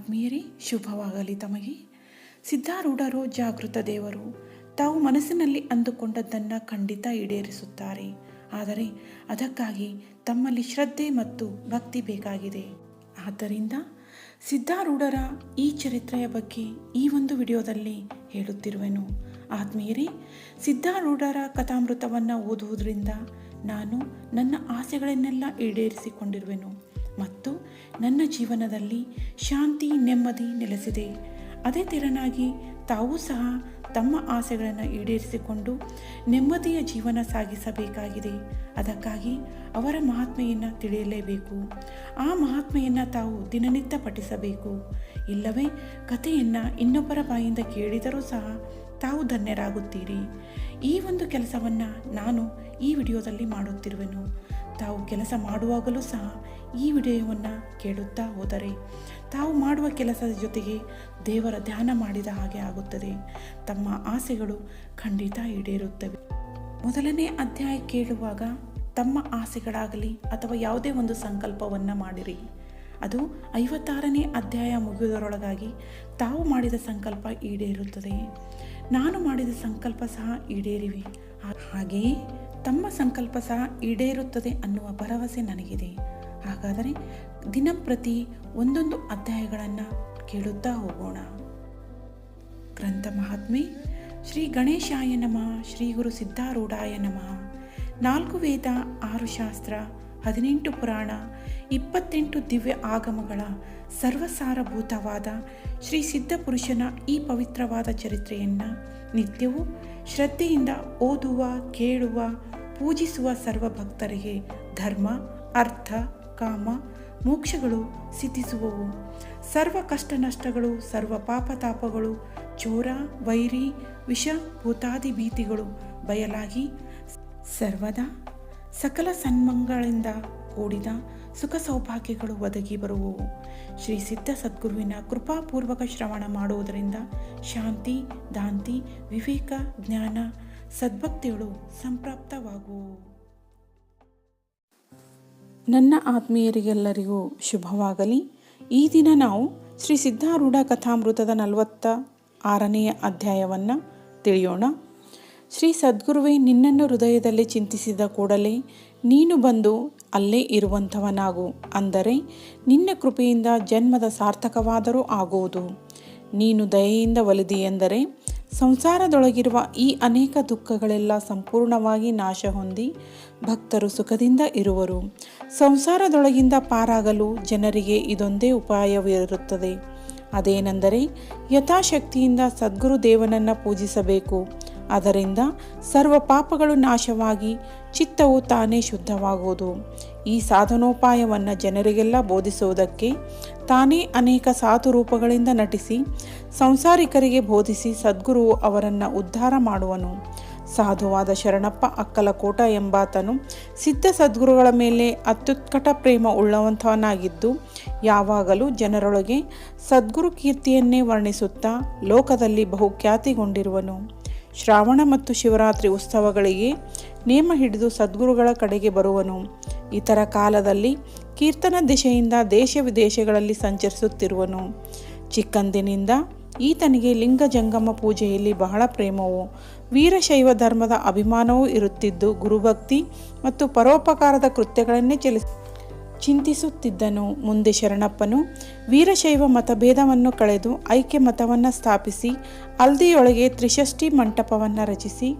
ಆತ್ಮೀಯರೇ, ಶುಭವಾಗಲಿ ತಮಗೆ. ಸಿದ್ಧಾರೂಢರು ಜಾಗೃತ ದೇವರು. ತಾವು ಮನಸ್ಸಿನಲ್ಲಿ ಅಂದುಕೊಂಡದ್ದನ್ನು ಖಂಡಿತ ಈಡೇರಿಸುತ್ತಾರೆ. ಆದರೆ ಅದಕ್ಕಾಗಿ ತಮ್ಮಲ್ಲಿ ಶ್ರದ್ಧೆ ಮತ್ತು ಭಕ್ತಿ ಬೇಕಾಗಿದೆ. ಆದ್ದರಿಂದ ಸಿದ್ಧಾರೂಢರ ಈ ಚರಿತ್ರೆಯ ಬಗ್ಗೆ ಈ ಒಂದು ವಿಡಿಯೋದಲ್ಲಿ ಹೇಳುತ್ತಿರುವೆನು. ಆತ್ಮೀಯರೇ, ಸಿದ್ಧಾರೂಢರ ಕಥಾಮೃತವನ್ನು ಓದುವುದರಿಂದ ನಾನು ನನ್ನ ಆಸೆಗಳನ್ನೆಲ್ಲ ಈಡೇರಿಸಿಕೊಂಡಿರುವೆನು ಮತ್ತು ನನ್ನ ಜೀವನದಲ್ಲಿ ಶಾಂತಿ ನೆಮ್ಮದಿ ನೆಲೆಸಿದೆ. ಅದೇ ತೆರನಾಗಿ ತಾವೂ ಸಹ ತಮ್ಮ ಆಸೆಗಳನ್ನು ಈಡೇರಿಸಿಕೊಂಡು ನೆಮ್ಮದಿಯ ಜೀವನ ಸಾಗಿಸಬೇಕಾಗಿದೆ. ಅದಕ್ಕಾಗಿ ಅವರ ಮಹಾತ್ಮೆಯನ್ನು ತಿಳಿಯಲೇಬೇಕು. ಆ ಮಹಾತ್ಮೆಯನ್ನು ತಾವು ದಿನನಿತ್ಯ ಪಠಿಸಬೇಕು. ಇಲ್ಲವೇ ಕಥೆಯನ್ನು ಇನ್ನೊಬ್ಬರ ಬಾಯಿಂದ ಕೇಳಿದರೂ ಸಹ ತಾವು ಧನ್ಯರಾಗುತ್ತೀರಿ. ಈ ಒಂದು ಕೆಲಸವನ್ನು ನಾನು ಈ ವಿಡಿಯೋದಲ್ಲಿ ಮಾಡುತ್ತಿರುವೆನು. ತಾವು ಕೆಲಸ ಮಾಡುವಾಗಲೂ ಸಹ ಈ ವಿಡಿಯೋವನ್ನು ಕೇಳುತ್ತಾ ಹೋದರೆ ತಾವು ಮಾಡುವ ಕೆಲಸದ ಜೊತೆಗೆ ದೇವರ ಧ್ಯಾನ ಮಾಡಿದ ಹಾಗೆ ಆಗುತ್ತದೆ. ತಮ್ಮ ಆಸೆಗಳು ಖಂಡಿತ ಈಡೇರುತ್ತವೆ. ಮೊದಲನೇ ಅಧ್ಯಾಯ ಕೇಳುವಾಗ ತಮ್ಮ ಆಸೆಗಳಾಗಲಿ ಅಥವಾ ಯಾವುದೇ ಒಂದು ಸಂಕಲ್ಪವನ್ನು ಮಾಡಿರಿ. ಅದು 56ನೇ ಅಧ್ಯಾಯ ಮುಗಿಯುವುದರೊಳಗಾಗಿ ತಾವು ಮಾಡಿದ ಸಂಕಲ್ಪ ಈಡೇರುತ್ತದೆ. ನಾನು ಮಾಡಿದ ಸಂಕಲ್ಪ ಸಹ ಈಡೇರಿವೆ. ಹಾಗೆಯೇ ತಮ್ಮ ಸಂಕಲ್ಪ ಸಹ ಈಡೇರುತ್ತದೆ ಅನ್ನುವ ಭರವಸೆ ನನಗಿದೆ. ಹಾಗಾದರೆ ದಿನಂಪ್ರತಿ ಒಂದೊಂದು ಅಧ್ಯಾಯಗಳನ್ನು ಕೇಳುತ್ತಾ ಹೋಗೋಣ. ಗ್ರಂಥ ಮಹಾತ್ಮೆ. ಶ್ರೀ ಗಣೇಶಾಯ ನಮಃ. ಶ್ರೀ ಗುರು ಸಿದ್ಧಾರೂಢಾಯ ನಮಃ. 4 ವೇದ, 6 ಶಾಸ್ತ್ರ, 18 ಪುರಾಣ, 28 ದಿವ್ಯ ಆಗಮಗಳ ಸರ್ವಸಾರಭೂತವಾದ ಶ್ರೀ ಸಿದ್ಧಪುರುಷನ ಈ ಪವಿತ್ರವಾದ ಚರಿತ್ರೆಯನ್ನು ನಿತ್ಯವೂ ಶ್ರದ್ಧೆಯಿಂದ ಓದುವ, ಕೇಳುವ, ಪೂಜಿಸುವ ಸರ್ವ ಭಕ್ತರಿಗೆ ಧರ್ಮ, ಅರ್ಥ, ಕಾಮ, ಮೋಕ್ಷಗಳು ಸಿದ್ಧಿಸುವವು. ಸರ್ವ ಕಷ್ಟ ನಷ್ಟಗಳು, ಸರ್ವ ಪಾಪತಾಪಗಳು, ಚೋರ, ವೈರಿ, ವಿಷ, ಭೂತಾದಿ ಭೀತಿಗಳು ಬಯಲಾಗಿ ಸರ್ವದಾ ಸಕಲ ಸನ್ಮಂಗಳಿಂದ ಕೂಡಿದ ಸುಖ ಸೌಭಾಗ್ಯಗಳು ಒದಗಿ ಬರುವವು. ಶ್ರೀ ಸಿದ್ಧ ಸದ್ಗುರುವಿನ ಕೃಪಾಪೂರ್ವಕ ಶ್ರವಣ ಮಾಡುವುದರಿಂದ ಶಾಂತಿ, ದಾಂತಿ, ವಿವೇಕ, ಜ್ಞಾನ, ಸದ್ಭಕ್ತಿಗಳು ಸಂಪ್ರಾಪ್ತವಾಗುವು. ನನ್ನ ಆತ್ಮೀಯರಿಗೆಲ್ಲರಿಗೂ ಶುಭವಾಗಲಿ. ಈ ದಿನ ನಾವು ಶ್ರೀ ಸಿದ್ಧಾರೂಢ ಕಥಾಮೃತದ 46ನೆಯ ಅಧ್ಯಾಯವನ್ನು ತಿಳಿಯೋಣ. ಶ್ರೀ ಸದ್ಗುರುವೇ, ನಿನ್ನನ್ನು ಹೃದಯದಲ್ಲಿ ಚಿಂತಿಸಿದ ಕೂಡಲೇ ನೀನು ಬಂದು ಅಲ್ಲೇ ಇರುವಂಥವನಾಗು. ಅಂದರೆ ನಿನ್ನ ಕೃಪೆಯಿಂದ ಜನ್ಮದ ಸಾರ್ಥಕವಾದರೂ ಆಗುವುದು. ನೀನು ದಯೆಯಿಂದ ಒಲಿದೆಯೆಂದರೆ ಸಂಸಾರದೊಳಗಿರುವ ಈ ಅನೇಕ ದುಃಖಗಳೆಲ್ಲ ಸಂಪೂರ್ಣವಾಗಿ ನಾಶ ಹೊಂದಿ ಭಕ್ತರು ಸುಖದಿಂದ ಇರುವರು. ಸಂಸಾರದೊಳಗಿಂದ ಪಾರಾಗಲು ಜನರಿಗೆ ಇದೊಂದೇ ಉಪಾಯವಿರುತ್ತದೆ. ಅದೇನೆಂದರೆ ಯಥಾಶಕ್ತಿಯಿಂದ ಸದ್ಗುರು ದೇವನನ್ನು ಪೂಜಿಸಬೇಕು. ಅದರಿಂದ ಸರ್ವ ಪಾಪಗಳು ನಾಶವಾಗಿ ಚಿತ್ತವು ತಾನೇ ಶುದ್ಧವಾಗುವುದು. ಈ ಸಾಧನೋಪಾಯವನ್ನು ಜನರಿಗೆಲ್ಲ ಬೋಧಿಸುವುದಕ್ಕೆ ತಾನೇ ಅನೇಕ ಸಾಧು ರೂಪಗಳಿಂದ ನಟಿಸಿ ಸಂಸಾರಿಕರಿಗೆ ಬೋಧಿಸಿ ಸದ್ಗುರುವು ಅವರನ್ನು ಉದ್ಧಾರ ಮಾಡುವನು. ಸಾಧುವಾದ ಶರಣಪ್ಪ ಅಕ್ಕಲಕೋಟ ಎಂಬಾತನು ಸಿದ್ಧ ಸದ್ಗುರುಗಳ ಮೇಲೆ ಅತ್ಯುತ್ಕಟ ಪ್ರೇಮ ಉಳ್ಳವಂಥವನಾಗಿದ್ದು ಯಾವಾಗಲೂ ಜನರೊಳಗೆ ಸದ್ಗುರು ಕೀರ್ತಿಯನ್ನೇ ವರ್ಣಿಸುತ್ತಾ ಲೋಕದಲ್ಲಿ ಬಹುಖ್ಯಾತಿಗೊಂಡಿರುವನು. ಶ್ರಾವಣ ಮತ್ತು ಶಿವರಾತ್ರಿ ಉತ್ಸವಗಳಿಗೆ ನೇಮ ಹಿಡಿದು ಸದ್ಗುರುಗಳ ಕಡೆಗೆ ಬರುವನು. ಇತರ ಕಾಲದಲ್ಲಿ ಕೀರ್ತನ ದಿಶೆಯಿಂದ ದೇಶ ವಿದೇಶಗಳಲ್ಲಿ ಸಂಚರಿಸುತ್ತಿರುವನು. ಚಿಕ್ಕಂದಿನಿಂದ ಈತನಿಗೆ ಲಿಂಗ ಜಂಗಮ ಪೂಜೆಯಲ್ಲಿ ಬಹಳ ಪ್ರೇಮವು, ವೀರಶೈವ ಧರ್ಮದ ಅಭಿಮಾನವೂ ಇರುತ್ತಿದ್ದು ಗುರುಭಕ್ತಿ ಮತ್ತು ಪರೋಪಕಾರದ ಕೃತ್ಯಗಳನ್ನೇ ಚಿಂತಿಸುತ್ತಿದ್ದನು. ಮುಂದೆ ಶರಣಪ್ಪನು ವೀರಶೈವ ಮತಭೇದವನ್ನು ಕಳೆದು ಐಕ್ಯ ಮತವನ್ನು ಸ್ಥಾಪಿಸಿ ಹಲ್ದಿಯೊಳಗೆ ತ್ರಿಷಷ್ಠಿ ಮಂಟಪವನ್ನು ರಚಿಸಿ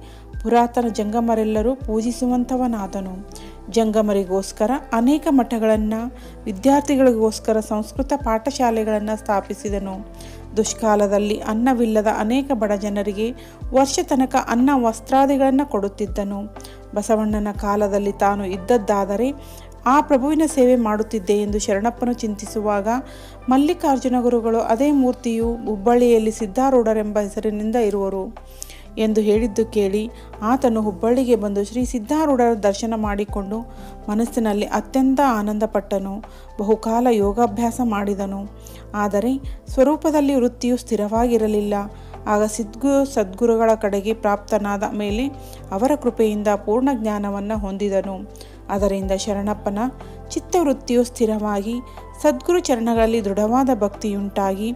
ಪುರಾತನ ಜಂಗಮರೆಲ್ಲರೂ ಪೂಜಿಸುವಂಥವನಾದನು. ಜಂಗಮರಿಗೋಸ್ಕರ ಅನೇಕ ಮಠಗಳನ್ನು, ವಿದ್ಯಾರ್ಥಿಗಳಿಗೋಸ್ಕರ ಸಂಸ್ಕೃತ ಪಾಠಶಾಲೆಗಳನ್ನು ಸ್ಥಾಪಿಸಿದನು. ದುಷ್ಕಾಲದಲ್ಲಿ ಅನ್ನವಿಲ್ಲದ ಅನೇಕ ಬಡ ಜನರಿಗೆ ವರ್ಷ ತನಕ ಅನ್ನ ವಸ್ತ್ರಾದಿಗಳನ್ನು ಕೊಡುತ್ತಿದ್ದನು. ಬಸವಣ್ಣನ ಕಾಲದಲ್ಲಿ ತಾನು ಇದ್ದದ್ದಾದರೆ ಆ ಪ್ರಭುವಿನ ಸೇವೆ ಮಾಡುತ್ತಿದ್ದೆ ಎಂದು ಶರಣಪ್ಪನು ಚಿಂತಿಸುವಾಗ ಮಲ್ಲಿಕಾರ್ಜುನ ಗುರುಗಳು ಅದೇ ಮೂರ್ತಿಯು ಹುಬ್ಬಳ್ಳಿಯಲ್ಲಿ ಸಿದ್ಧಾರೂಢರೆಂಬ ಹೆಸರಿನಿಂದ ಇರುವರು ಎಂದು ಹೇಳಿದ್ದು ಕೇಳಿ ಆತನು ಹುಬ್ಬಳ್ಳಿಗೆ ಬಂದು ಶ್ರೀ ಸಿದ್ಧಾರೂಢರ ದರ್ಶನ ಮಾಡಿಕೊಂಡು ಮನಸ್ಸಿನಲ್ಲಿ ಅತ್ಯಂತ ಆನಂದಪಟ್ಟನು. ಬಹುಕಾಲ ಯೋಗಾಭ್ಯಾಸ ಮಾಡಿದನು. ಆದರೆ ಸ್ವರೂಪದಲ್ಲಿ ವೃತ್ತಿಯು ಸ್ಥಿರವಾಗಿರಲಿಲ್ಲ. ಆಗ ಸದ್ಗುರುಗಳ ಕಡೆಗೆ ಪ್ರಾಪ್ತನಾದ ಮೇಲೆ ಅವರ ಕೃಪೆಯಿಂದ ಪೂರ್ಣ ಜ್ಞಾನವನ್ನು ಹೊಂದಿದನು. ಅದರಿಂದ ಶರಣಪ್ಪನ ಚಿತ್ತವೃತ್ತಿಯು ಸ್ಥಿರವಾಗಿ ಸದ್ಗುರು ಚರಣಗಳಲ್ಲಿ ದೃಢವಾದ ಭಕ್ತಿಯುಂಟಾಗಿ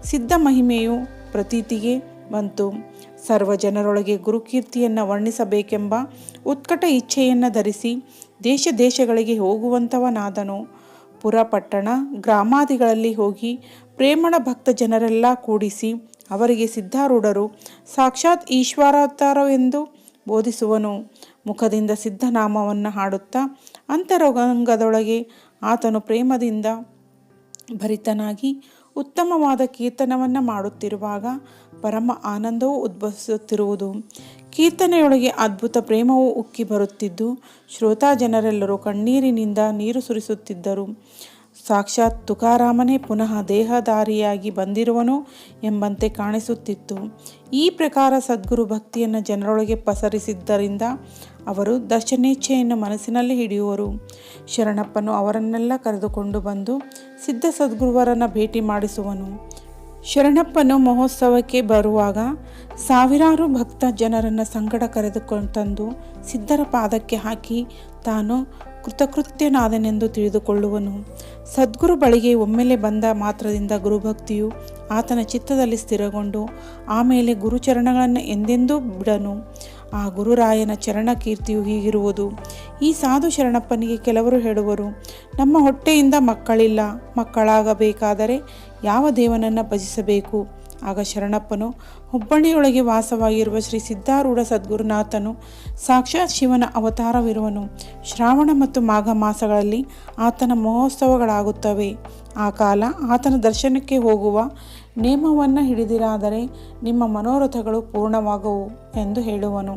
ಸಿದ್ಧ ಮಹಿಮೆಯು ಪ್ರತೀತಿಗೆ ಬಂತು. ಸರ್ವ ಜನರೊಳಗೆ ಗುರುಕೀರ್ತಿಯನ್ನು ವರ್ಣಿಸಬೇಕೆಂಬ ಉತ್ಕಟ ಇಚ್ಛೆಯನ್ನು ಧರಿಸಿ ದೇಶ ದೇಶಗಳಿಗೆ ಹೋಗುವಂಥವನಾದನು. ಪುರ ಪಟ್ಟಣ ಗ್ರಾಮಾದಿಗಳಲ್ಲಿ ಹೋಗಿ ಪ್ರೇಮಳ ಭಕ್ತ ಜನರೆಲ್ಲ ಕೂಡಿಸಿ ಅವರಿಗೆ ಸಿದ್ಧಾರೂಢರು ಸಾಕ್ಷಾತ್ ಈಶ್ವರಾವತಾರವೆಂದು ಬೋಧಿಸುವನು. ಮುಖದಿಂದ ಸಿದ್ಧನಾಮವನ್ನು ಹಾಡುತ್ತಾ ಅಂತರಂಗದೊಳಗೆ ಆತನು ಪ್ರೇಮದಿಂದ ಭರಿತನಾಗಿ ಉತ್ತಮವಾದ ಕೀರ್ತನವನ್ನು ಮಾಡುತ್ತಿರುವಾಗ ಪರಮ ಆನಂದವೂ ಉದ್ಭವಿಸುತ್ತಿರುವುದು. ಕೀರ್ತನೆಯೊಳಗೆ ಅದ್ಭುತ ಪ್ರೇಮವೂ ಉಕ್ಕಿ ಬರುತ್ತಿದ್ದು ಶ್ರೋತಾ ಜನರೆಲ್ಲರೂ ಕಣ್ಣೀರಿನಿಂದ ನೀರು ಸುರಿಸುತ್ತಿದ್ದರು. ಸಾಕ್ಷಾತ್ ತುಕಾರಾಮನೇ ಪುನಃ ದೇಹಧಾರಿಯಾಗಿ ಬಂದಿರುವನು ಎಂಬಂತೆ ಕಾಣಿಸುತ್ತಿತ್ತು. ಈ ಪ್ರಕಾರ ಸದ್ಗುರು ಭಕ್ತಿಯನ್ನು ಜನರೊಳಗೆ ಪಸರಿಸಿದ್ದರಿಂದ ಅವರು ದರ್ಶನೇಚ್ಛೆಯನ್ನು ಮನಸ್ಸಿನಲ್ಲಿ ಹಿಡಿಯುವರು. ಶರಣಪ್ಪನು ಅವರನ್ನೆಲ್ಲ ಕರೆದುಕೊಂಡು ಬಂದು ಸಿದ್ಧ ಸದ್ಗುರುವರನ್ನು ಭೇಟಿ ಮಾಡಿಸುವನು. ಶರಣಪ್ಪನು ಮಹೋತ್ಸವಕ್ಕೆ ಬರುವಾಗ ಸಾವಿರಾರು ಭಕ್ತ ಜನರನ್ನು ಸಂಗಡ ಕರೆದುಕೊಂಡು ತಂದು ಸಿದ್ಧರ ಪಾದಕ್ಕೆ ಹಾಕಿ ತಾನು ಕೃತಕೃತ್ಯನಾದನೆಂದು ತಿಳಿದುಕೊಳ್ಳುವನು. ಸದ್ಗುರು ಬಳಿಗೆ ಒಮ್ಮೆಲೆ ಬಂದ ಮಾತ್ರದಿಂದ ಗುರುಭಕ್ತಿಯು ಆತನ ಚಿತ್ತದಲ್ಲಿ ಸ್ಥಿರಗೊಂಡು ಆಮೇಲೆ ಗುರುಚರಣಗಳನ್ನು ಎಂದೆಂದೂ ಬಿಡನು. ಆ ಗುರುರಾಯನ ಚರಣ ಕೀರ್ತಿಯು ಹೀಗಿರುವುದು. ಈ ಸಾಧು ಶರಣಪ್ಪನಿಗೆ ಕೆಲವರು ಹೇಳುವರು, ನಮ್ಮ ಹೊಟ್ಟೆಯಿಂದ ಮಕ್ಕಳಿಲ್ಲ, ಮಕ್ಕಳಾಗಬೇಕಾದರೆ ಯಾವ ದೇವನನ್ನು ಭಜಿಸಬೇಕು? ಆಗ ಶರಣಪ್ಪನು ಹುಬ್ಬಳ್ಳಿಯೊಳಗೆ ವಾಸವಾಗಿರುವ ಶ್ರೀ ಸಿದ್ಧಾರೂಢ ಸದ್ಗುರುನಾಥನು ಸಾಕ್ಷಾತ್ ಶಿವನ ಅವತಾರವಿರುವನು. ಶ್ರಾವಣ ಮತ್ತು ಮಾಘ ಮಾಸಗಳಲ್ಲಿ ಆತನ ಮಹೋತ್ಸವಗಳಾಗುತ್ತವೆ. ಆ ಕಾಲ ಆತನ ದರ್ಶನಕ್ಕೆ ಹೋಗುವ ನೇಮವನ್ನು ಹಿಡಿದಿರಾದರೆ ನಿಮ್ಮ ಮನೋರಥಗಳು ಪೂರ್ಣವಾಗುವು ಎಂದು ಹೇಳುವನು.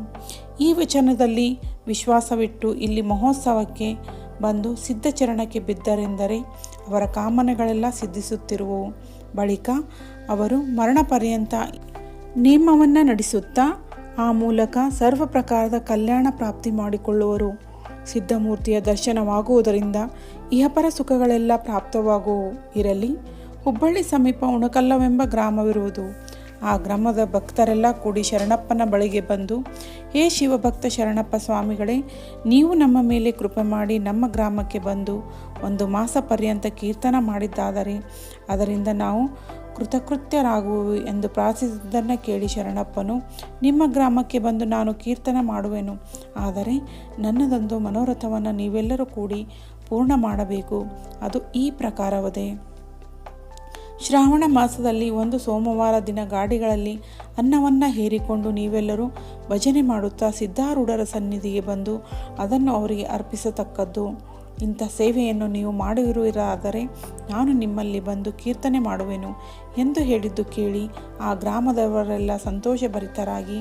ಈ ವಚನದಲ್ಲಿ ವಿಶ್ವಾಸವಿಟ್ಟು ಇಲ್ಲಿ ಮಹೋತ್ಸವಕ್ಕೆ ಬಂದು ಸಿದ್ಧಚರಣಕ್ಕೆ ಬಿದ್ದರೆಂದರೆ ಅವರ ಕಾಮನೆಗಳೆಲ್ಲ ಸಿದ್ಧಿಸುತ್ತಿರುವವು. ಬಳಿಕ ಅವರು ಮರಣ ಪರ್ಯಂತ ನೇಮವನ್ನು ನಡೆಸುತ್ತಾ ಆ ಮೂಲಕ ಸರ್ವ ಪ್ರಕಾರದ ಕಲ್ಯಾಣ ಪ್ರಾಪ್ತಿ ಮಾಡಿಕೊಳ್ಳುವರು. ಸಿದ್ಧಮೂರ್ತಿಯ ದರ್ಶನವಾಗುವುದರಿಂದ ಇಹಪರ ಸುಖಗಳೆಲ್ಲ ಪ್ರಾಪ್ತವಾಗುವು. ಇರಲಿ, ಹುಬ್ಬಳ್ಳಿ ಸಮೀಪ ಉಣಕಲ್ಲವೆಂಬ ಗ್ರಾಮವಿರುವುದು. ಆ ಗ್ರಾಮದ ಭಕ್ತರೆಲ್ಲ ಕೂಡಿ ಶರಣಪ್ಪನ ಬಳಿಗೆ ಬಂದು, ಹೇ ಶಿವಭಕ್ತ ಶರಣಪ್ಪ ಸ್ವಾಮಿಗಳೇ, ನೀವು ನಮ್ಮ ಮೇಲೆ ಕೃಪೆ ಮಾಡಿ ನಮ್ಮ ಗ್ರಾಮಕ್ಕೆ ಬಂದು 1 ಮಾಸ ಪರ್ಯಂತ ಕೀರ್ತನ ಮಾಡಿದ್ದಾದರೆ ಅದರಿಂದ ನಾವು ಕೃತಕೃತ್ಯರಾಗುವೆವು ಎಂದು ಪ್ರಾರ್ಥಿಸಿದ್ದನ್ನು ಕೇಳಿ ಶರಣಪ್ಪನು, ನಿಮ್ಮ ಗ್ರಾಮಕ್ಕೆ ಬಂದು ನಾನು ಕೀರ್ತನ ಮಾಡುವೆನು. ಆದರೆ ನನ್ನದೊಂದು ಮನೋರಥವನ್ನು ನೀವೆಲ್ಲರೂ ಕೂಡಿ ಪೂರ್ಣ ಮಾಡಬೇಕು. ಅದು ಈ ಪ್ರಕಾರವದೆ. ಶ್ರಾವಣ ಮಾಸದಲ್ಲಿ ಒಂದು ಸೋಮವಾರ ದಿನ ಗಾಡಿಗಳಲ್ಲಿ ಅನ್ನವನ್ನು ಹೇರಿಕೊಂಡು ನೀವೆಲ್ಲರೂ ಭಜನೆ ಮಾಡುತ್ತಾ ಸಿದ್ಧಾರೂಢರ ಸನ್ನಿಧಿಗೆ ಬಂದು ಅದನ್ನು ಅವರಿಗೆ ಅರ್ಪಿಸತಕ್ಕದ್ದು. ಇಂಥ ಸೇವೆಯನ್ನು ನೀವು ಮಾಡಿರುವಿರಾದರೆ ನಾನು ನಿಮ್ಮಲ್ಲಿ ಬಂದು ಕೀರ್ತನೆ ಮಾಡುವೆನು ಎಂದು ಹೇಳಿದ್ದು ಕೇಳಿ ಆ ಗ್ರಾಮದವರೆಲ್ಲ ಸಂತೋಷಭರಿತರಾಗಿ,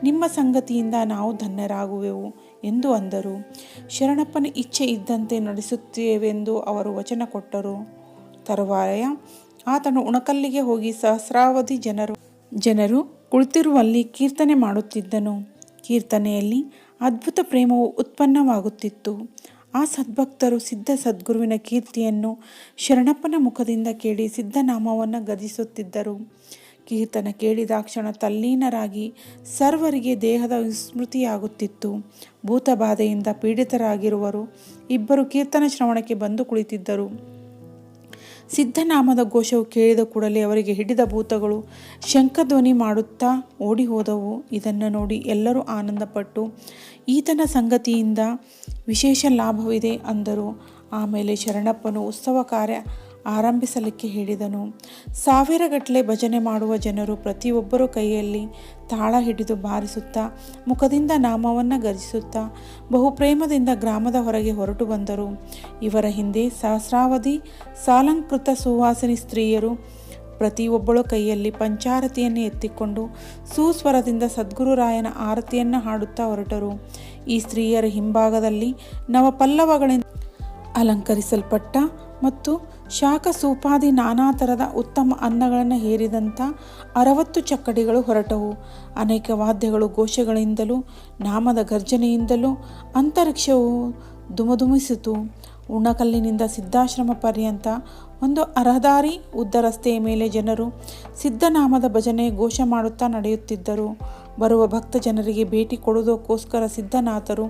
ನಿಮ್ಮ ಸಂಗತಿಯಿಂದ ನಾವು ಧನ್ಯರಾಗುವೆವು ಎಂದು ಅಂದರು. ಶರಣಪ್ಪನ ಇಚ್ಛೆ ಇದ್ದಂತೆ ನಡೆಸುತ್ತೇವೆಂದು ಅವರು ವಚನ ಕೊಟ್ಟರು. ತರುವಾಯ ಆತನು ಉಣಕಲ್ಲಿಗೆ ಹೋಗಿ ಸಹಸ್ರಾವಧಿ ಜನರು ಕುಳಿತಿರುವಲ್ಲಿ ಕೀರ್ತನೆ ಮಾಡುತ್ತಿದ್ದನು. ಕೀರ್ತನೆಯಲ್ಲಿ ಅದ್ಭುತ ಪ್ರೇಮವು ಉತ್ಪನ್ನವಾಗುತ್ತಿತ್ತು. ಆ ಸದ್ಭಕ್ತರು ಸಿದ್ಧ ಸದ್ಗುರುವಿನ ಕೀರ್ತಿಯನ್ನು ಶರಣಪ್ಪನ ಮುಖದಿಂದ ಕೇಳಿ ಸಿದ್ಧನಾಮವನ್ನು ಗದಿಸುತ್ತಿದ್ದರು. ಕೀರ್ತನ ಕೇಳಿದಾಕ್ಷಣ ತಲ್ಲೀನರಾಗಿ ಸರ್ವರಿಗೆ ದೇಹದ ವಿಸ್ಮೃತಿಯಾಗುತ್ತಿತ್ತು. ಭೂತಬಾಧೆಯಿಂದ ಪೀಡಿತರಾಗಿರುವರು 2 ಕೀರ್ತನ ಶ್ರವಣಕ್ಕೆ ಬಂದು ಕುಳಿತಿದ್ದರು. ಸಿದ್ಧನಾಮದ ಘೋಷವು ಕೇಳಿದ ಕೂಡಲೇ ಅವರಿಗೆ ಹಿಡಿದ ಭೂತಗಳು ಶಂಖಧ್ವನಿ ಮಾಡುತ್ತಾ ಓಡಿ ಹೋದವು. ಇದನ್ನು ನೋಡಿ ಎಲ್ಲರೂ ಆನಂದಪಟ್ಟು ಈತನ ಸಂಗತಿಯಿಂದ ವಿಶೇಷ ಲಾಭವಿದೆ ಅಂದರು. ಆಮೇಲೆ ಶರಣಪ್ಪನು ಉತ್ಸವ ಕಾರ್ಯ ಆರಂಭಿಸಲಿಕ್ಕೆ ಹೇಳಿದನು. ಸಾವಿರಗಟ್ಟಲೆ ಭಜನೆ ಮಾಡುವ ಜನರು ಪ್ರತಿಯೊಬ್ಬರ ಕೈಯಲ್ಲಿ ತಾಳ ಹಿಡಿದು ಬಾರಿಸುತ್ತಾ ಮುಖದಿಂದ ನಾಮವನ್ನು ಗರ್ಜಿಸುತ್ತಾ ಬಹುಪ್ರೇಮದಿಂದ ಗ್ರಾಮದ ಹೊರಗೆ ಹೊರಟು ಬಂದರು. ಇವರ ಹಿಂದೆ ಸಹಸ್ರಾವಧಿ ಸಾಲಂಕೃತ ಸುವಾಸಿನಿ ಸ್ತ್ರೀಯರು ಪ್ರತಿಯೊಬ್ಬಳ ಕೈಯಲ್ಲಿ ಪಂಚಾರತಿಯನ್ನು ಎತ್ತಿಕೊಂಡು ಸುಸ್ವರದಿಂದ ಸದ್ಗುರುರಾಯನ ಆರತಿಯನ್ನು ಹಾಡುತ್ತಾ ಹೊರಟರು. ಈ ಸ್ತ್ರೀಯರ ಹಿಂಭಾಗದಲ್ಲಿ ನವಪಲ್ಲವಗಳಿಂದ ಅಲಂಕರಿಸಲ್ಪಟ್ಟ ಮತ್ತು ಶಾಖ ಸೂಪಾದಿ ನಾನಾ ಥರದ ಉತ್ತಮ ಅನ್ನಗಳನ್ನು ಹೇರಿದಂಥ 60 ಚಕ್ಕಡಿಗಳು ಹೊರಟವು. ಅನೇಕ ವಾದ್ಯಗಳು ಘೋಷಗಳಿಂದಲೂ ನಾಮದ ಗರ್ಜನೆಯಿಂದಲೂ ಅಂತರಿಕ್ಷವು ಧುಮಧುಮಿಸಿತು. ಉಣಕಲ್ಲಿನಿಂದ ಸಿದ್ಧಾಶ್ರಮ ಪರ್ಯಂತ ಒಂದು ಅರಹದಾರಿ ಉದ್ದ ರಸ್ತೆಯ ಮೇಲೆ ಜನರು ಸಿದ್ಧನಾಮದ ಭಜನೆ ಘೋಷ ಮಾಡುತ್ತಾ ನಡೆಯುತ್ತಿದ್ದರು. ಬರುವ ಭಕ್ತ ಜನರಿಗೆ ಭೇಟಿ ಕೊಡುವುದಕ್ಕೋಸ್ಕರ ಸಿದ್ಧನಾಥರು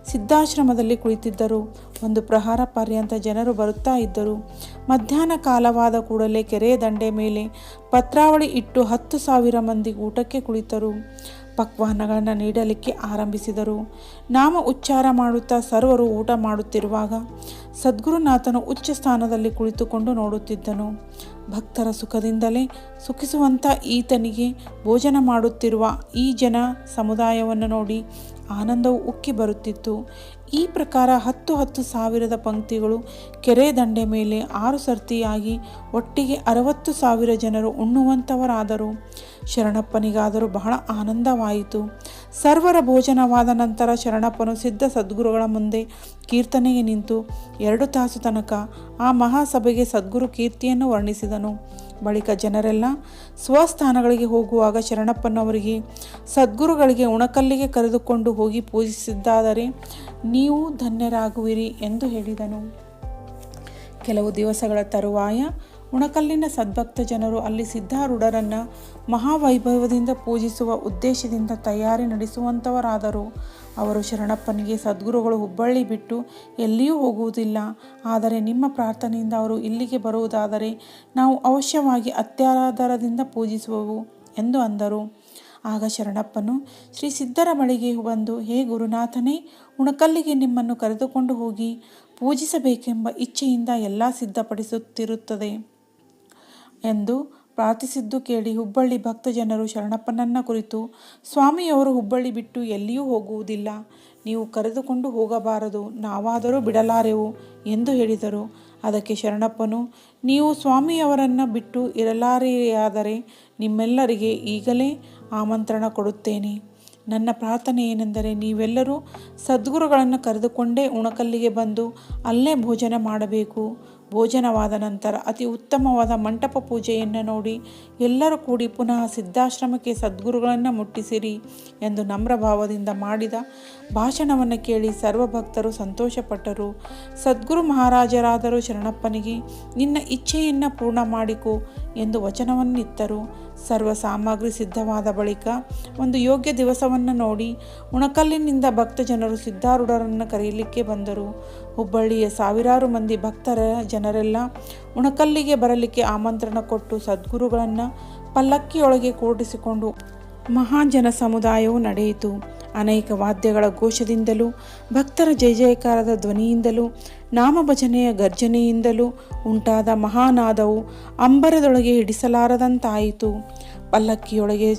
ಸಿದ್ಧಾಶ್ರಮದಲ್ಲಿ ಕುಳಿತಿದ್ದರು. ಒಂದು ಪ್ರಹಾರ ಪರ್ಯಂತ ಜನರು ಬರುತ್ತಾ ಇದ್ದರು. ಮಧ್ಯಾಹ್ನ ಕಾಲವಾದ ಕೂಡಲೇ ಕೆರೆಯ ದಂಡೆ ಮೇಲೆ ಪತ್ರಾವಳಿ ಇಟ್ಟು 10,000 ಮಂದಿ ಊಟಕ್ಕೆ ಕುಳಿತರು. ಪಕ್ವಾನ್ನಗಳನ್ನು ನೀಡಲಿಕ್ಕೆ ಆರಂಭಿಸಿದರು. ನಾಮ ಉಚ್ಚಾರ ಮಾಡುತ್ತಾ ಸರ್ವರು ಊಟ ಮಾಡುತ್ತಿರುವಾಗ ಸದ್ಗುರುನಾಥನು ಉಚ್ಚ ಸ್ಥಾನದಲ್ಲಿ ಕುಳಿತುಕೊಂಡು ನೋಡುತ್ತಿದ್ದನು. ಭಕ್ತರ ಸುಖದಿಂದಲೇ ಸುಖಿಸುವಂಥ ಈತನಿಗೆ ಭೋಜನ ಮಾಡುತ್ತಿರುವ ಈ ಜನ ಸಮುದಾಯವನ್ನು ನೋಡಿ ಆನಂದವು ಉಕ್ಕಿ ಬರುತ್ತಿತ್ತು. ಈ ಪ್ರಕಾರ 10,000 ಪಂಕ್ತಿಗಳು ಕೆರೆ ದಂಡೆ ಮೇಲೆ 6 ಸರ್ತಿಯಾಗಿ ಒಟ್ಟಿಗೆ 60,000 ಜನರು ಉಣ್ಣುವಂಥವರಾದರು. ಶರಣಪ್ಪನಿಗಾದರೂ ಬಹಳ ಆನಂದವಾಯಿತು. ಸರ್ವರ ಭೋಜನವಾದ ನಂತರ ಶರಣಪ್ಪನು ಸಿದ್ಧ ಸದ್ಗುರುಗಳ ಮುಂದೆ ಕೀರ್ತನೆಗೆ ನಿಂತು 2 ತಾಸು ತನಕ ಆ ಮಹಾಸಭೆಗೆ ಸದ್ಗುರು ಕೀರ್ತಿಯನ್ನು ವರ್ಣಿಸಿದನು. ಬಳಿಕ ಜನರೆಲ್ಲ ಸ್ವಸ್ಥಾನಗಳಿಗೆ ಹೋಗುವಾಗ ಶರಣಪ್ಪನವರಿಗೆ ಸದ್ಗುರುಗಳಿಗೆ ಉಣಕಲ್ಲಿಗೆ ಕರೆದುಕೊಂಡು ಹೋಗಿ ಪೂಜಿಸಿದ್ದಾದರೆ ನೀವು ಧನ್ಯರಾಗುವಿರಿ ಎಂದು ಹೇಳಿದನು. ಕೆಲವು ದಿವಸಗಳ ತರುವಾಯ ಉಣಕಲ್ಲಿನ ಸದ್ಭಕ್ತ ಜನರು ಅಲ್ಲಿ ಸಿದ್ಧಾರೂಢರನ್ನು ಮಹಾವೈಭವದಿಂದ ಪೂಜಿಸುವ ಉದ್ದೇಶದಿಂದ ತಯಾರಿ ನಡೆಸುವಂಥವರಾದರು. ಅವರು ಶರಣಪ್ಪನಿಗೆ ಸದ್ಗುರುಗಳು ಹುಬ್ಬಳ್ಳಿ ಬಿಟ್ಟು ಎಲ್ಲಿಯೂ ಹೋಗುವುದಿಲ್ಲ, ಆದರೆ ನಿಮ್ಮ ಪ್ರಾರ್ಥನೆಯಿಂದ ಅವರು ಇಲ್ಲಿಗೆ ಬರುವುದಾದರೆ ನಾವು ಅವಶ್ಯವಾಗಿ ಅತ್ಯಾದರದಿಂದ ಪೂಜಿಸುವೆವು ಎಂದು ಅಂದರು. ಆಗ ಶರಣಪ್ಪನು ಶ್ರೀ ಸಿದ್ಧರ ಬಳಿಗೆ ಬಂದು, ಹೇ ಗುರುನಾಥನೇ, ಉಣಕಲ್ಲಿಗೆ ನಿಮ್ಮನ್ನು ಕರೆದುಕೊಂಡು ಹೋಗಿ ಪೂಜಿಸಬೇಕೆಂಬ ಇಚ್ಛೆಯಿಂದ ಎಲ್ಲ ಸಿದ್ಧಪಡಿಸುತ್ತಿರುತ್ತದೆ ಎಂದು ಪ್ರಾರ್ಥಿಸಿದ್ದು ಕೇಳಿ ಹುಬ್ಬಳ್ಳಿ ಭಕ್ತ ಜನರು ಶರಣಪ್ಪನನ್ನ ಕುರಿತು, ಸ್ವಾಮಿಯವರು ಹುಬ್ಬಳ್ಳಿ ಬಿಟ್ಟು ಎಲ್ಲಿಯೂ ಹೋಗುವುದಿಲ್ಲ, ನೀವು ಕರೆದುಕೊಂಡು ಹೋಗಬಾರದು, ನಾವಾದರೂ ಬಿಡಲಾರೆವು ಎಂದು ಹೇಳಿದರು. ಅದಕ್ಕೆ ಶರಣಪ್ಪನು, ನೀವು ಸ್ವಾಮಿಯವರನ್ನು ಬಿಟ್ಟು ಇರಲಾರೆಯಾದರೆ ನಿಮ್ಮೆಲ್ಲರಿಗೆ ಈಗಲೇ ಆಮಂತ್ರಣ ಕೊಡುತ್ತೇನೆ. ನನ್ನ ಪ್ರಾರ್ಥನೆ ಏನೆಂದರೆ ನೀವೆಲ್ಲರೂ ಸದ್ಗುರುಗಳನ್ನು ಕರೆದುಕೊಂಡೇ ಉಣಕಲ್ಲಿಗೆ ಬಂದು ಅಲ್ಲೇ ಭೋಜನ ಮಾಡಬೇಕು. ಭೋಜನವಾದ ನಂತರ ಅತಿ ಉತ್ತಮವಾದ ಮಂಟಪ ಪೂಜೆಯನ್ನು ನೋಡಿ ಎಲ್ಲರೂ ಕೂಡಿ ಪುನಃ ಸಿದ್ಧಾಶ್ರಮಕ್ಕೆ ಸದ್ಗುರುಗಳನ್ನು ಮುಟ್ಟಿಸಿರಿ ಎಂದು ನಮ್ರಭಾವದಿಂದ ಮಾಡಿದ ಭಾಷಣವನ್ನು ಕೇಳಿ ಸರ್ವಭಕ್ತರು ಸಂತೋಷಪಟ್ಟರು. ಸದ್ಗುರು ಮಹಾರಾಜರಾದರೂ ಶರಣಪ್ಪನಿಗೆ ನಿನ್ನ ಇಚ್ಛೆಯನ್ನು ಪೂರ್ಣ ಮಾಡಿಕೊ ಎಂದು ವಚನವನ್ನಿತ್ತರು. ಸರ್ವ ಸಾಮಗ್ರಿ ಸಿದ್ಧವಾದ ಬಳಿಕ ಒಂದು ಯೋಗ್ಯ ದಿವಸವನ್ನು ನೋಡಿ ಉಣಕಲ್ಲಿನಿಂದ ಭಕ್ತ ಜನರು ಸಿದ್ಧಾರೂಢರನ್ನು ಕರೆಯಲಿಕ್ಕೆ ಬಂದರು. ಹುಬ್ಬಳ್ಳಿಯ ಸಾವಿರಾರು ಮಂದಿ ಭಕ್ತರ ಜನರೆಲ್ಲ ಉಣಕಲ್ಲಿಗೆ ಬರಲಿಕ್ಕೆ ಆಮಂತ್ರಣ ಕೊಟ್ಟು ಸದ್ಗುರುಗಳನ್ನು ಪಲ್ಲಕ್ಕಿಯೊಳಗೆ ಕೂಡಿಸಿಕೊಂಡು ಮಹಾಜನ ಸಮುದಾಯವು ನಡೆಯಿತು. ಅನೇಕ ವಾದ್ಯಗಳ ಘೋಷದಿಂದಲೂ ಭಕ್ತರ ಜಯ ಜಯಕಾರದ ಧ್ವನಿಯಿಂದಲೂ ನಾಮಭಜನೆಯ ಗರ್ಜನೆಯಿಂದಲೂ ಉಂಟಾದ ಮಹಾನಾದವು ಅಂಬರದೊಳಗೆ ಹಿಡಿಸಲಾರದಂತಾಯಿತು. ಪಲ್ಲಕ್ಕಿಯೊಳಗೆ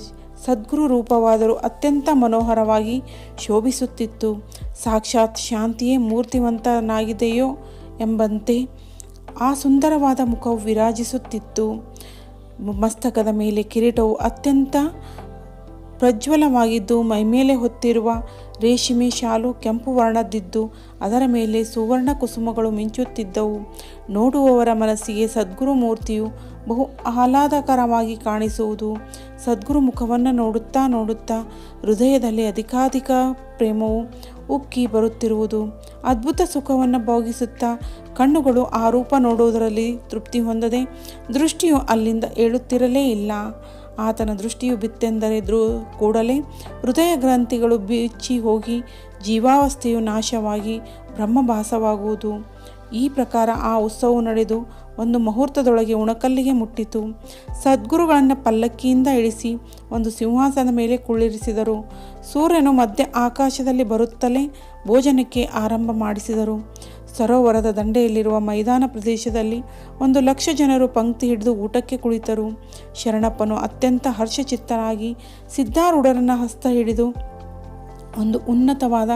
ಸದ್ಗುರು ರೂಪವಾದರೂ ಅತ್ಯಂತ ಮನೋಹರವಾಗಿ ಶೋಭಿಸುತ್ತಿತ್ತು. ಸಾಕ್ಷಾತ್ ಶಾಂತಿಯೇ ಮೂರ್ತಿವಂತನಾಗಿದೆಯೋ ಎಂಬಂತೆ ಆ ಸುಂದರವಾದ ಮುಖವು ವಿರಾಜಿಸುತ್ತಿತ್ತು. ಮಸ್ತಕದ ಮೇಲೆ ಕಿರೀಟವು ಅತ್ಯಂತ ಪ್ರಜ್ವಲವಾಗಿದ್ದು ಮೈಮೇಲೆ ಹೊತ್ತಿರುವ ರೇಷ್ಮೆ ಶಾಲು ಕೆಂಪು ವರ್ಣದ್ದಿದ್ದು ಅದರ ಮೇಲೆ ಸುವರ್ಣ ಕುಸುಮಗಳು ಮಿಂಚುತ್ತಿದ್ದವು. ನೋಡುವವರ ಮನಸ್ಸಿಗೆ ಸದ್ಗುರು ಮೂರ್ತಿಯು ಬಹು ಆಹ್ಲಾದಕರವಾಗಿ ಕಾಣಿಸುವುದು. ಸದ್ಗುರು ಮುಖವನ್ನು ನೋಡುತ್ತಾ ನೋಡುತ್ತಾ ಹೃದಯದಲ್ಲಿ ಅಧಿಕಾಧಿಕ ಪ್ರೇಮವು ಉಕ್ಕಿ ಬರುತ್ತಿರುವುದು. ಅದ್ಭುತ ಸುಖವನ್ನು ಭೋಗಿಸುತ್ತಾ ಕಣ್ಣುಗಳು ಆ ರೂಪ ನೋಡುವುದರಲ್ಲಿ ತೃಪ್ತಿ ಹೊಂದದೆ ದೃಷ್ಟಿಯು ಅಲ್ಲಿಂದ ಏಳುತ್ತಿರಲೇ ಇಲ್ಲ. ಆತನ ದೃಷ್ಟಿಯು ಬಿತ್ತೆಂದರೆ ಕೂಡಲೇ ಹೃದಯ ಗ್ರಂಥಿಗಳು ಬಿಚ್ಚಿ ಹೋಗಿ ಜೀವಾವಸ್ಥೆಯು ನಾಶವಾಗಿ ಬ್ರಹ್ಮಭಾಸವಾಗುವುದು. ಈ ಪ್ರಕಾರ ಆ ಉತ್ಸವವು ನಡೆದು ಒಂದು ಮುಹೂರ್ತದೊಳಗೆ ಉಣಕಲ್ಲಿಗೆ ಮುಟ್ಟಿತು. ಸದ್ಗುರುಗಳನ್ನು ಪಲ್ಲಕ್ಕಿಯಿಂದ ಇಳಿಸಿ ಒಂದು ಸಿಂಹಾಸನದ ಮೇಲೆ ಕುಳ್ಳಿರಿಸಿದರು. ಸೂರ್ಯನು ಮಧ್ಯ ಆಕಾಶದಲ್ಲಿ ಬರುತ್ತಲೇ ಭೋಜನಕ್ಕೆ ಆರಂಭ ಮಾಡಿಸಿದರು. ಸರೋವರದ ದಂಡೆಯಲ್ಲಿರುವ ಮೈದಾನ ಪ್ರದೇಶದಲ್ಲಿ 1,00,000 ಜನರು ಪಂಕ್ತಿ ಹಿಡಿದು ಊಟಕ್ಕೆ ಕುಳಿತರು. ಶರಣಪ್ಪನು ಅತ್ಯಂತ ಹರ್ಷಚಿತ್ತರಾಗಿ ಸಿದ್ಧಾರೂಢರನ್ನ ಹಸ್ತ ಹಿಡಿದು ಒಂದು ಉನ್ನತವಾದ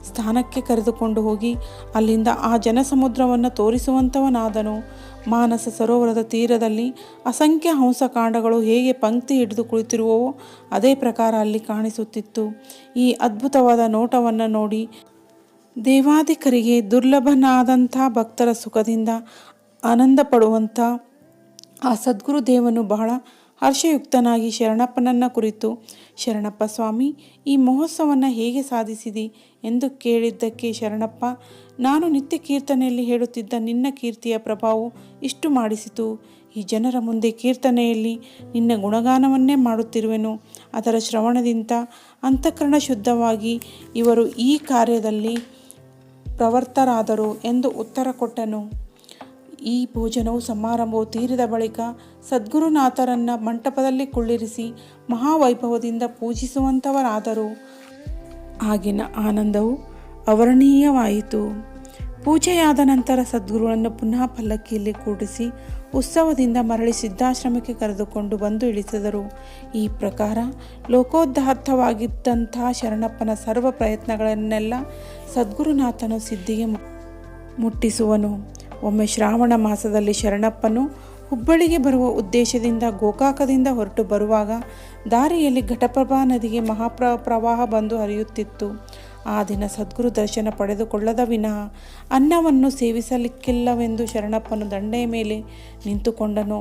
ಸ್ಥಾನಕ್ಕೆ ಕರೆದುಕೊಂಡು ಹೋಗಿ ಅಲ್ಲಿಂದ ಆ ಜನಸಮುದ್ರವನ್ನು ತೋರಿಸುವಂಥವನಾದನು. ಮಾನಸ ಸರೋವರದ ತೀರದಲ್ಲಿ ಅಸಂಖ್ಯ ಹಂಸಕಾಂಡಗಳು ಹೇಗೆ ಪಂಕ್ತಿ ಹಿಡಿದು ಕುಳಿತಿರುವವೋ ಅದೇ ಪ್ರಕಾರ ಅಲ್ಲಿ ಕಾಣಿಸುತ್ತಿತ್ತು. ಈ ಅದ್ಭುತವಾದ ನೋಟವನ್ನು ನೋಡಿ ದೇವಾಧಿಕರಿಗೆ ದುರ್ಲಭನಾದಂಥ ಭಕ್ತರ ಸುಖದಿಂದ ಆನಂದ ಪಡುವಂಥ ಆ ಸದ್ಗುರುದೇವನು ಬಹಳ ಹರ್ಷಯುಕ್ತನಾಗಿ ಶರಣಪ್ಪನನ್ನು ಕುರಿತು, ಶರಣಪ್ಪ ಸ್ವಾಮಿ, ಈ ಮಹೋತ್ಸವವನ್ನು ಹೇಗೆ ಸಾಧಿಸಿದಿ ಎಂದು ಕೇಳಿದ್ದಕ್ಕೆ ಶರಣಪ್ಪ, ನಾನು ನಿತ್ಯ ಕೀರ್ತನೆಯಲ್ಲಿ ಹೇಳುತ್ತಿದ್ದ ನಿನ್ನ ಕೀರ್ತಿಯ ಪ್ರಭಾವವು ಇಷ್ಟು ಮಾಡಿಸಿತು. ಈ ಜನರ ಮುಂದೆ ಕೀರ್ತನೆಯಲ್ಲಿ ನಿನ್ನ ಗುಣಗಾನವನ್ನೇ ಮಾಡುತ್ತಿರುವೆನು. ಅದರ ಶ್ರವಣದಿಂದ ಅಂತಃಕರಣ ಶುದ್ಧವಾಗಿ ಇವರು ಈ ಕಾರ್ಯದಲ್ಲಿ ಪ್ರವರ್ತರಾದರು ಎಂದು ಉತ್ತರ ಕೊಟ್ಟನು. ಈ ಭೋಜನವು ಸಮಾರಂಭವು ತೀರಿದ ಬಳಿಕ ಸದ್ಗುರುನಾಥರನ್ನು ಮಂಟಪದಲ್ಲಿ ಕುಳ್ಳಿರಿಸಿ ಮಹಾವೈಭವದಿಂದ ಪೂಜಿಸುವಂಥವರಾದರು. ಆಗಿನ ಆನಂದವು ಅವರ್ಣೀಯವಾಯಿತು. ಪೂಜೆಯಾದ ನಂತರ ಸದ್ಗುರುವನ್ನು ಪುನಃ ಪಲ್ಲಕ್ಕಿಯಲ್ಲಿ ಕೂಡಿಸಿ ಉತ್ಸವದಿಂದ ಮರಳಿ ಸಿದ್ಧಾಶ್ರಮಕ್ಕೆ ಕರೆದುಕೊಂಡು ಬಂದು ಇಳಿಸಿದರು. ಈ ಪ್ರಕಾರ ಲೋಕೋದ್ಧಾರ್ಥವಾಗಿದ್ದಂಥ ಶರಣಪ್ಪನ ಸರ್ವ ಪ್ರಯತ್ನಗಳನ್ನೆಲ್ಲ ಸದ್ಗುರುನಾಥನು ಸಿದ್ಧಿಗೆ ಮುಟ್ಟಿಸುವನು. ಒಮ್ಮೆ ಶ್ರಾವಣ ಮಾಸದಲ್ಲಿ ಶರಣಪ್ಪನು ಹುಬ್ಬಳ್ಳಿಗೆ ಬರುವ ಉದ್ದೇಶದಿಂದ ಗೋಕಾಕದಿಂದ ಹೊರಟು ಬರುವಾಗ ದಾರಿಯಲ್ಲಿ ಘಟಪ್ರಭಾ ನದಿಗೆ ಪ್ರವಾಹ ಬಂದು ಹರಿಯುತ್ತಿತ್ತು. ಆ ದಿನ ಸದ್ಗುರು ದರ್ಶನ ಪಡೆದುಕೊಳ್ಳದ ವಿನಃ ಅನ್ನವನ್ನು ಸೇವಿಸಲಿಕ್ಕಿಲ್ಲವೆಂದು ಶರಣಪ್ಪನು ದಂಡೆಯ ಮೇಲೆ ನಿಂತುಕೊಂಡನು.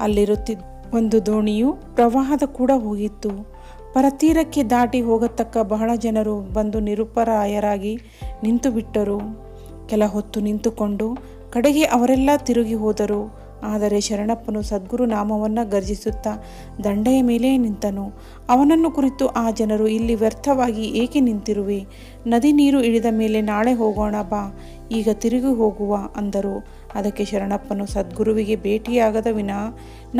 ಅಲ್ಲಿರುತ್ತಿದ್ದ ಒಂದು ದೋಣಿಯು ಪ್ರವಾಹದ ಕೂಡ ಹೋಗಿತ್ತು. ಪರತೀರಕ್ಕೆ ದಾಟಿ ಹೋಗತಕ್ಕ ಬಹಳ ಜನರು ಬಂದು ನಿರುಪರಾಯರಾಗಿ ನಿಂತು ಬಿಟ್ಟರು. ಕೆಲ ಹೊತ್ತು ನಿಂತುಕೊಂಡು ಕಡೆಗೆ ಅವರೆಲ್ಲ ತಿರುಗಿ ಹೋದರು. ಆದರೆ ಶರಣಪ್ಪನು ಸದ್ಗುರು ನಾಮವನ್ನು ಗರ್ಜಿಸುತ್ತಾ ದಂಡೆಯ ಮೇಲೆ ನಿಂತನು. ಅವನನ್ನು ಕುರಿತು ಆ ಜನರು, ಇಲ್ಲಿ ವ್ಯರ್ಥವಾಗಿ ಏಕೆ ನಿಂತಿರುವೆ? ನದಿ ನೀರು ಇಳಿದ ಮೇಲೆ ನಾಳೆ ಹೋಗೋಣ ಬಾ, ಈಗ ತಿರುಗಿ ಹೋಗುವ ಅಂದರು. ಅದಕ್ಕೆ ಶರಣಪ್ಪನು, ಸದ್ಗುರುವಿಗೆ ಭೇಟಿಯಾಗದ ವಿನಃ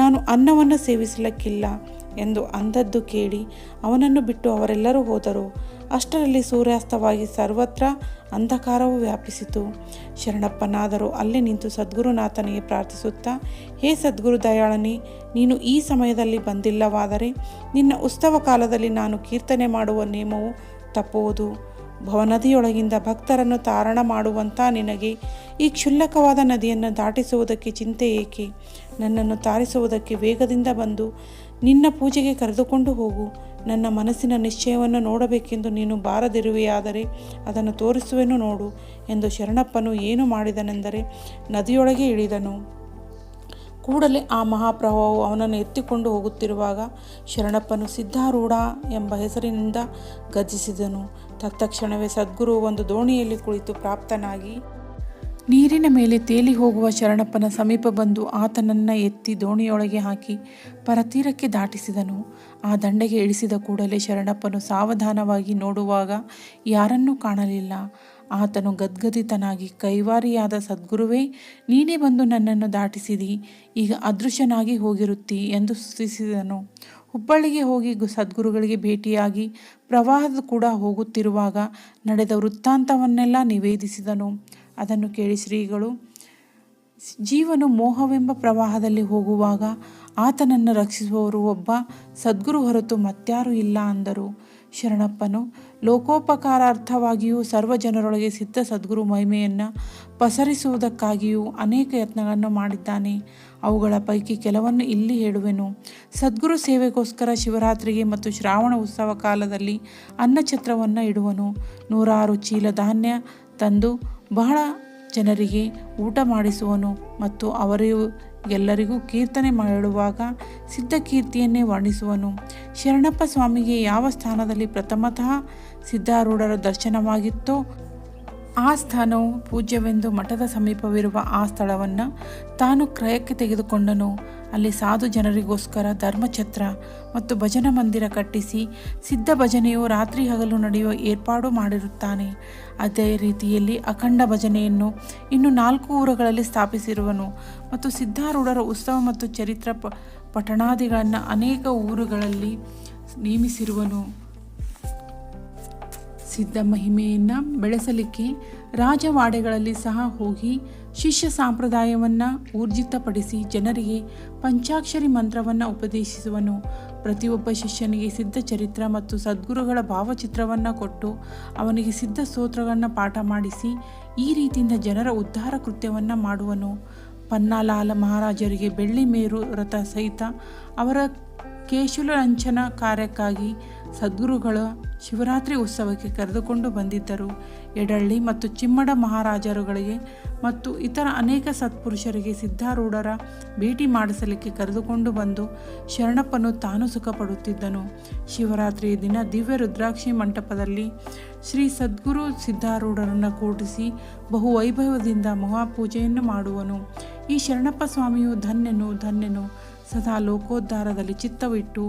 ನಾನು ಅನ್ನವನ್ನು ಸೇವಿಸಲಿಕ್ಕಿಲ್ಲ ಎಂದು ಅಂದದ್ದು ಕೇಳಿ ಅವನನ್ನು ಬಿಟ್ಟು ಅವರೆಲ್ಲರೂ ಹೋದರು. ಅಷ್ಟರಲ್ಲಿ ಸೂರ್ಯಾಸ್ತವಾಗಿ ಸರ್ವತ್ರ ಅಂಧಕಾರವು ವ್ಯಾಪಿಸಿತು. ಶರಣಪ್ಪನಾದರೂ ಅಲ್ಲೇ ನಿಂತು ಸದ್ಗುರುನಾಥನಿಗೆ ಪ್ರಾರ್ಥಿಸುತ್ತಾ, ಹೇ ಸದ್ಗುರು ದಯಾಳನೇ, ನೀನು ಈ ಸಮಯದಲ್ಲಿ ಬಂದಿಲ್ಲವಾದರೆ ನಿನ್ನ ಉತ್ಸವ ಕಾಲದಲ್ಲಿ ನಾನು ಕೀರ್ತನೆ ಮಾಡುವ ನೇಮವು ತಪ್ಪುವುದು. ಭವನದಿಯೊಳಗಿಂದ ಭಕ್ತರನ್ನು ತಾರಣ ಮಾಡುವಂಥ ನಿನಗೆ ಈ ಕ್ಷುಲ್ಲಕವಾದ ನದಿಯನ್ನು ದಾಟಿಸುವುದಕ್ಕೆ ಚಿಂತೆ ಏಕೆ? ನನ್ನನ್ನು ತಾರಿಸುವುದಕ್ಕೆ ವೇಗದಿಂದ ಬಂದು ನಿನ್ನ ಪೂಜೆಗೆ ಕರೆದುಕೊಂಡು ಹೋಗು. ನನ್ನ ಮನಸ್ಸಿನ ನಿಶ್ಚಯವನ್ನು ನೋಡಬೇಕೆಂದು ನೀನು ಬಾರದಿರುವೆಯಾದರೆ ಅದನ್ನು ತೋರಿಸುವೆನು ನೋಡು ಎಂದು ಶರಣಪ್ಪನು ಏನು ಮಾಡಿದನೆಂದರೆ ನದಿಯೊಳಗೆ ಇಳಿದನು. ಕೂಡಲೇ ಆ ಮಹಾಪ್ರವಾಹವು ಅವನನ್ನು ಎತ್ತಿಕೊಂಡು ಹೋಗುತ್ತಿರುವಾಗ ಶರಣಪ್ಪನು ಸಿದ್ಧಾರೂಢ ಎಂಬ ಹೆಸರಿನಿಂದ ಗರ್ಜಿಸಿದನು. ತತ್ಕ್ಷಣವೇ ಸದ್ಗುರು ಒಂದು ದೋಣಿಯಲ್ಲಿ ಕುಳಿತು ಪ್ರಾಪ್ತನಾಗಿ ನೀರಿನ ಮೇಲೆ ತೇಲಿ ಹೋಗುವ ಶರಣಪ್ಪನ ಸಮೀಪ ಬಂದು ಆತನನ್ನು ಎತ್ತಿ ದೋಣಿಯೊಳಗೆ ಹಾಕಿ ಪರತೀರಕ್ಕೆ ದಾಟಿಸಿದನು. ಆ ದಂಡೆಗೆ ಇಳಿಸಿದ ಕೂಡಲೇ ಶರಣಪ್ಪನು ಸಾವಧಾನವಾಗಿ ನೋಡುವಾಗ ಯಾರನ್ನೂ ಕಾಣಲಿಲ್ಲ. ಆತನು ಗದ್ಗದಿತನಾಗಿ, ಕೈವಾರಿಯಾದ ಸದ್ಗುರುವೇ, ನೀನೇ ಬಂದು ನನ್ನನ್ನು ದಾಟಿಸಿದಿ, ಈಗ ಅದೃಶ್ಯನಾಗಿ ಹೋಗಿರುತ್ತಿ ಎಂದು ಸ್ತುತಿಸಿದನು. ಹುಬ್ಬಳ್ಳಿಗೆ ಹೋಗಿ ಸದ್ಗುರುಗಳಿಗೆ ಭೇಟಿಯಾಗಿ ಪ್ರವಾಹದ ಕೂಡ ಹೋಗುತ್ತಿರುವಾಗ ನಡೆದ ವೃತ್ತಾಂತವನ್ನೆಲ್ಲ ನಿವೇದಿಸಿದನು. ಅದನ್ನು ಕೇಳಿ ಶ್ರೀಗಳು, ಜೀವನು ಮೋಹವೆಂಬ ಪ್ರವಾಹದಲ್ಲಿ ಹೋಗುವಾಗ ಆತನನ್ನು ರಕ್ಷಿಸುವವರು ಒಬ್ಬ ಸದ್ಗುರು ಹೊರತು ಮತ್ಯಾರೂ ಇಲ್ಲ ಅಂದರು. ಶರಣಪ್ಪನು ಲೋಕೋಪಕಾರಾರ್ಥವಾಗಿಯೂ ಸರ್ವ ಜನರೊಳಗೆ ಸಿದ್ಧ ಸದ್ಗುರು ಮಹಿಮೆಯನ್ನು ಪಸರಿಸುವುದಕ್ಕಾಗಿಯೂ ಅನೇಕ ಯತ್ನಗಳನ್ನು ಮಾಡಿದ್ದಾನೆ. ಅವುಗಳ ಪೈಕಿ ಕೆಲವನ್ನು ಇಲ್ಲಿ ಹೇಳುವೆನು. ಸದ್ಗುರು ಸೇವೆಗೋಸ್ಕರ ಶಿವರಾತ್ರಿಗೆ ಮತ್ತು ಶ್ರಾವಣ ಉತ್ಸವ ಕಾಲದಲ್ಲಿ ಅನ್ನಛತ್ರವನ್ನು ಇಡುವನು. 100 ಚೀಲ ಧಾನ್ಯ ತಂದು ಬಹಳ ಜನರಿಗೆ ಊಟ ಮಾಡಿಸುವನು ಮತ್ತು ಅವರಿಗೆಲ್ಲರಿಗೂ ಕೀರ್ತನೆ ಹೇಳುವಾಗ ಸಿದ್ಧ ಕೀರ್ತಿಯನ್ನೇ ವರ್ಣಿಸುವನು. ಶರಣಪ್ಪ ಸ್ವಾಮಿಗೆ ಯಾವ ಸ್ಥಾನದಲ್ಲಿ ಪ್ರಥಮತಃ ಸಿದ್ಧಾರೂಢರ ದರ್ಶನವಾಗಿತ್ತೋ ಆ ಸ್ಥಾನವು ಪೂಜ್ಯವೆಂದು ಮಠದ ಸಮೀಪವಿರುವ ಆ ಸ್ಥಳವನ್ನು ತಾನು ಕ್ರಯಕ್ಕೆ ತೆಗೆದುಕೊಂಡನು. ಅಲ್ಲಿ ಸಾಧು ಜನರಿಗೋಸ್ಕರ ಧರ್ಮಛತ್ರ ಮತ್ತು ಭಜನಾ ಮಂದಿರ ಕಟ್ಟಿಸಿ ಸಿದ್ಧ ಭಜನೆಯು ರಾತ್ರಿ ಹಗಲು ನಡೆಯುವ ಏರ್ಪಾಡು ಮಾಡಿರುತ್ತಾನೆ. ಅದೇ ರೀತಿಯಲ್ಲಿ ಅಖಂಡ ಭಜನೆಯನ್ನು ಇನ್ನು 4 ಊರುಗಳಲ್ಲಿ ಸ್ಥಾಪಿಸಿರುವನು ಮತ್ತು ಸಿದ್ಧಾರೂಢರ ಉತ್ಸವ ಮತ್ತು ಚರಿತ್ರ ಪಠಣಾದಿಗಳನ್ನು ಅನೇಕ ಊರುಗಳಲ್ಲಿ ನೇಮಿಸಿರುವನು. ಸಿದ್ಧ ಮಹಿಮೆಯನ್ನು ಬೆಳೆಸಲಿಕ್ಕೆ ರಾಜವಾಡೆಗಳಲ್ಲಿ ಸಹ ಹೋಗಿ ಶಿಷ್ಯ ಸಂಪ್ರದಾಯವನ್ನು ಊರ್ಜಿತಪಡಿಸಿ ಜನರಿಗೆ ಪಂಚಾಕ್ಷರಿ ಮಂತ್ರವನ್ನು ಉಪದೇಶಿಸುವನು. ಪ್ರತಿಯೊಬ್ಬ ಶಿಷ್ಯನಿಗೆ ಸಿದ್ಧ ಚರಿತ್ರ ಮತ್ತು ಸದ್ಗುರುಗಳ ಭಾವಚಿತ್ರವನ್ನು ಕೊಟ್ಟು ಅವನಿಗೆ ಸಿದ್ಧ ಸ್ತೋತ್ರಗಳನ್ನು ಪಾಠ ಮಾಡಿಸಿ ಈ ರೀತಿಯಿಂದ ಜನರ ಉದ್ಧಾರ ಕೃತ್ಯವನ್ನು ಮಾಡುವನು. ಪನ್ನಾಲಾಲ ಮಹಾರಾಜರಿಗೆ ಬೆಳ್ಳಿ ಮೇರು ರಥ ಸಹಿತ ಅವರ ಕೇಶುಲಂಚನ ಕಾರ್ಯಕ್ಕಾಗಿ ಸದ್ಗುರುಗಳ ಶಿವರಾತ್ರಿ ಉತ್ಸವಕ್ಕೆ ಕರೆದುಕೊಂಡು ಬಂದಿದ್ದರು. ಎಡಳ್ಳಿ ಮತ್ತು ಚಿಮ್ಮಡ ಮಹಾರಾಜರುಗಳಿಗೆ ಮತ್ತು ಇತರ ಅನೇಕ ಸತ್ಪುರುಷರಿಗೆ ಸಿದ್ಧಾರೂಢರ ಭೇಟಿ ಮಾಡಿಸಲಿಕ್ಕೆ ಕರೆದುಕೊಂಡು ಬಂದು ಶರಣಪ್ಪನು ತಾನು ಸುಖಪಡುತ್ತಿದ್ದನು. ಶಿವರಾತ್ರಿಯ ದಿನ ದಿವ್ಯ ರುದ್ರಾಕ್ಷಿ ಮಂಟಪದಲ್ಲಿ ಶ್ರೀ ಸದ್ಗುರು ಸಿದ್ಧಾರೂಢರನ್ನು ಕೂಡಿಸಿ ಬಹು ವೈಭವದಿಂದ ಮಹಾಪೂಜೆಯನ್ನು ಮಾಡುವನು. ಈ ಶರಣಪ್ಪ ಸ್ವಾಮಿಯು ಧನ್ಯನು ಸದಾ ಲೋಕೋದ್ಧಾರದಲ್ಲಿ ಚಿತ್ತವಿಟ್ಟು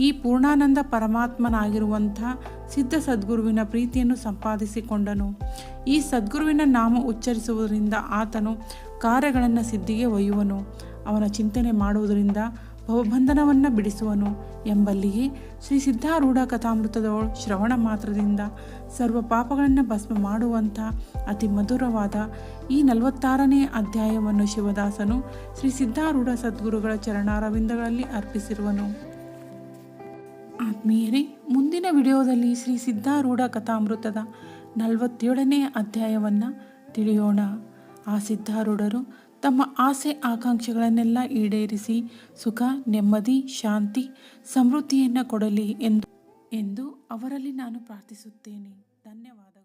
ಈ ಪೂರ್ಣಾನಂದ ಪರಮಾತ್ಮನಾಗಿರುವಂಥ ಸಿದ್ಧ ಸದ್ಗುರುವಿನ ಪ್ರೀತಿಯನ್ನು ಸಂಪಾದಿಸಿಕೊಂಡನು. ಈ ಸದ್ಗುರುವಿನ ನಾಮ ಉಚ್ಚರಿಸುವುದರಿಂದ ಆತನು ಕಾರ್ಯಗಳನ್ನು ಸಿದ್ಧಿಗೆ ಒಯ್ಯುವನು. ಅವನ ಚಿಂತನೆ ಮಾಡುವುದರಿಂದ ಭವಬಂಧನವನ್ನು ಬಿಡಿಸುವನು ಎಂಬಲ್ಲಿಯೇ ಶ್ರೀ ಸಿದ್ಧಾರೂಢ ಕಥಾಮೃತದೊಳು ಶ್ರವಣ ಮಾತ್ರದಿಂದ ಸರ್ವ ಪಾಪಗಳನ್ನು ಭಸ್ಮ ಮಾಡುವಂಥ ಅತಿ ಮಧುರವಾದ ಈ 46ನೇ ಅಧ್ಯಾಯವನ್ನು ಶಿವದಾಸನು ಶ್ರೀ ಸಿದ್ಧಾರೂಢ ಸದ್ಗುರುಗಳ ಚರಣಾರವಿಂದಗಳಲ್ಲಿ ಅರ್ಪಿಸಿರುವನು. ಆತ್ಮೀಯರೇ, ಮುಂದಿನ ವಿಡಿಯೋದಲ್ಲಿ ಶ್ರೀ ಸಿದ್ಧಾರೂಢ ಕಥಾಮೃತದ 47ನೇ ಅಧ್ಯಾಯವನ್ನು ತಿಳಿಯೋಣ. ಆ ಸಿದ್ಧಾರೂಢರು ತಮ್ಮ ಆಸೆ ಆಕಾಂಕ್ಷೆಗಳನ್ನೆಲ್ಲ ಈಡೇರಿಸಿ ಸುಖ, ನೆಮ್ಮದಿ, ಶಾಂತಿ, ಸಮೃದ್ಧಿಯನ್ನು ಕೊಡಲಿ ಎಂದು ಅವರಲ್ಲಿ ನಾನು ಪ್ರಾರ್ಥಿಸುತ್ತೇನೆ. ಧನ್ಯವಾದಗಳು.